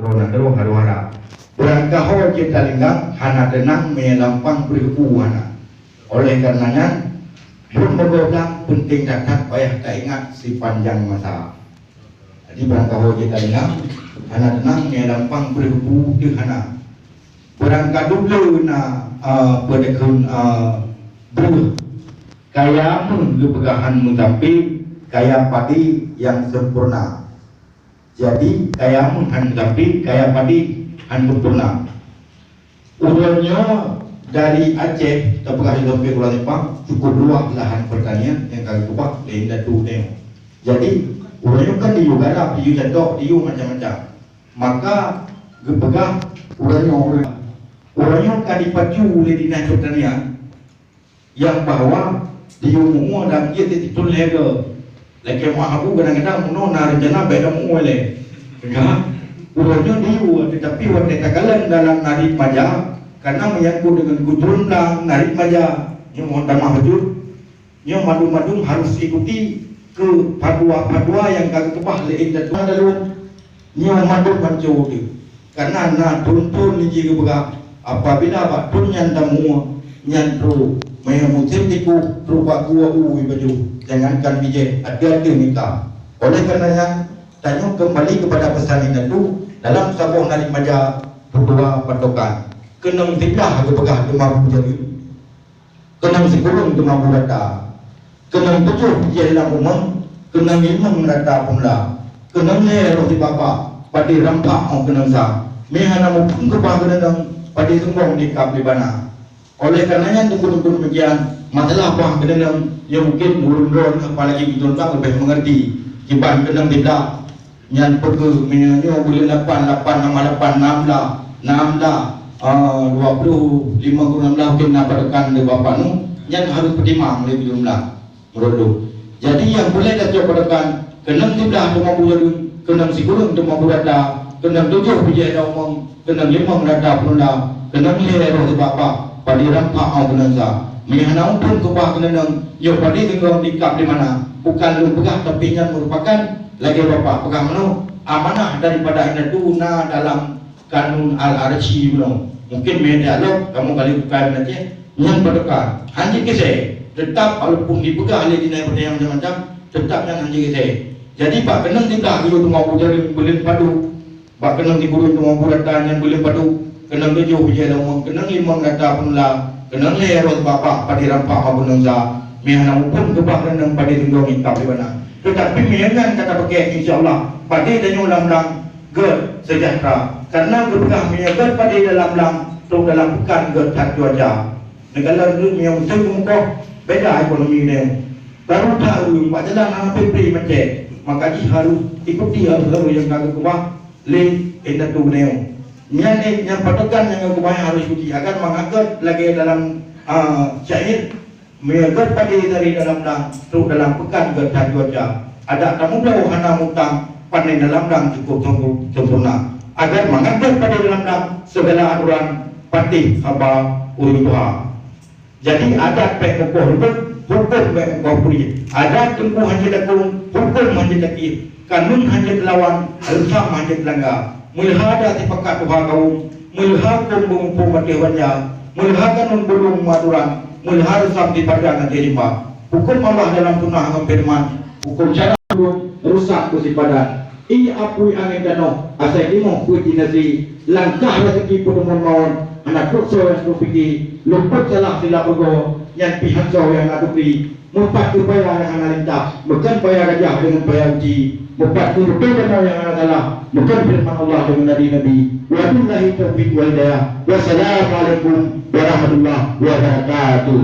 corona terus haru-hara. Berangkaho kita linggang hana tenang melampang beribu hana. Oleh karenanya pun begolang penting dapat payah tak ingat si panjang masa. Jadi berangkaho kita linggang hana tenang melampang beribu di hana. Berangkat dulu na berdekun bulu. Kaya pun kepegahan mutapi kaya padi yang sempurna. Jadi kaya han tapi kaya padi han sempurna. Urangnya dari Aceh sampai sampai Kuala Lumpur cukup luas lahan pertanian yang kali kubah lain datu tengok. Jadi urangnya kan diu garap, diu jadok, diu macam-macam. Maka kepegang urangnya kan dipacu oleh dinas pertanian yang bahwa diu semua dan dia titul lega. Lagi aku kadang-kadang menona rencana beda muole. Enggak, urangnya diu tetapi waktu kagalan dalam narik maja karena menyangkut dengan gudrundang narik maja. Yang mohon maaf betul. Yang madu-madu harus ikuti ke padua-padua yang kagak kebah lein dan daluan. Yang madu pancu dia. Karena na tuntun ni jika berah apabila pak tun nyantamu nyantru memusim tiku rupa gua baju. Jangankan bijak ada minta. Oleh karenanya tanya kembali kepada pesan itu dalam sabuh narik maja berdua patokan. Kenang tidak kepegah demam jadi. Kenang sekurang demam rata. Kenang tujuh dia dalam umum. Kenang imam rata pula. Kenang roh di bapa padi rampak orang kenang sah. Mehana mupun kepah kenang padi sembong di kap di bana. Oleh karenanya dukun-dukun bagian masalah apa kenang yang mungkin urun-urun apalagi kita tak lebih mengerti. Kiban kenang tidak yang pergi minyak boleh 8 nama 8 6 lah 20 5 16 mungkin nak perkan di bapa nu yang harus pertimang lebih jumlah merodo. Jadi yang boleh dah coba perkan kenang tidak cuma bulan kenang sigurung cuma berada kenang 7 bijak dah omong kenang 5 berada pun dah kenang lero di bapa padi rampak au kenang sa mihana pun kubah kenang yo padi tinggal di kap di mana bukan lu pegah tapi yang merupakan lagi bapa pegang menu amanah daripada itu na dalam kanun al-arshi mungkin dialog kamu kali bukan nanti yang berdekat hanji kese tetap walaupun dipegang oleh dinas pertanian macam-macam tetap yang hanji kese. Jadi pak kenang tidak itu mau jadi belin padu pak kenang digurun mau buratan yang belin padu kenang 7 bijak omong kenang 5 rata pun lah kenang lero bapa padi rampak au kenang sa mihana pun kebah kenang padi tunggu ikap di mana. Tetapi miangan kata pakai insyaAllah pada dan ulang-ulang gerd sejahtera karena berkah miangan pada dalam tu dalam bukan gerd tak cuaca negara itu yang sungguh beda ekonomi ni baru tahu buat jalan apa peri macam maka harus ikuti harus yang kagak kubah link itu ni mian yang patokan yang kubah harus ikuti agar mengangkat lagi dalam syair megat pada dari dalam tu dalam pekan gerd cuaca ada tamu dah hana mutang panen dalam cukup sempurna agar mengangkat pada dalam segala aturan patih haba uruha. Jadi ada pek hukum pek puri ada tunggu hanya dakung hukum hanya daki kanun hanya lawan alsam hanya langgar mulhada tipakat tuha kaum mulhakum bumpu matihwanya mulhakan belum maturan mulhar sam di padangan jerima hukum Allah dalam sunnah firman hukum cara rusak kursi padan i apui angin danau asai limo puji nasi langkah rezeki pun mohon anak kurso yang sepiki lumput salah sila bergo yang pihak so yang adupi mumpat upaya yang anak lintah bukan upaya gajah dengan upaya uji mumpat betul danau yang anak salah bukan firman Allah dengan nabi-nabi wa billahi taufiq wal hidayah wassalamualaikum warahmatullahi wabarakatuh.